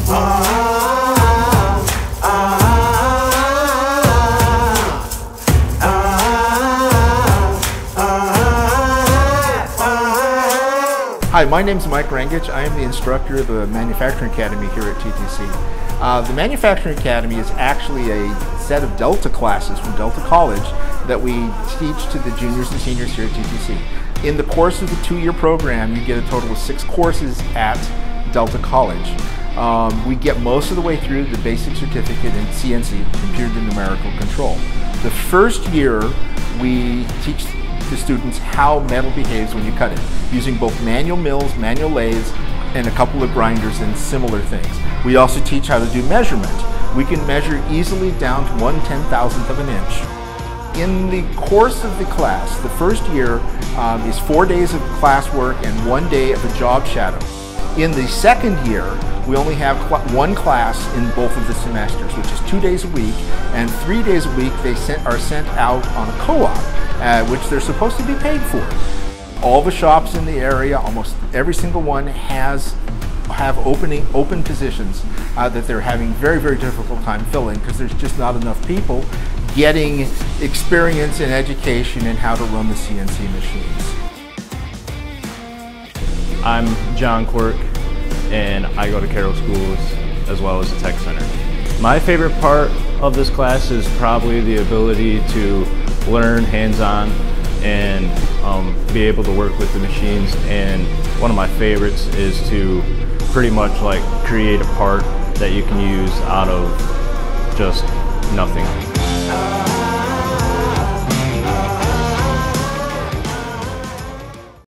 Hi, my name is Mike Rangich. I am the instructor of the Manufacturing Academy here at TTC. The Manufacturing Academy is actually a set of Delta classes from Delta College that we teach to the juniors and seniors here at TTC. In the course of the 2-year program, you get a total of 6 courses at Delta College. We get most of the way through the basic certificate in CNC, Computer to Numerical Control. The first year, we teach the students how metal behaves when you cut it, using both manual mills, manual lathes, and a couple of grinders and similar things. We also teach how to do measurement. We can measure easily down to 1/10,000th of an inch. In the course of the class, the first year is 4 days of classwork and 1 day of a job shadow. In the second year, we only have one class in both of the semesters, which is 2 days a week, and 3 days a week they are sent out on a co-op, which they're supposed to be paid for. All the shops in the area, almost every single one have open positions that they're having very, very difficult time filling because there's just not enough people getting experience and education in how to run the CNC machines. I'm John Quirk, and I go to Carroll Schools as well as the Tech Center. My favorite part of this class is probably the ability to learn hands-on and be able to work with the machines, and one of my favorites is to pretty much like create a part that you can use out of just nothing.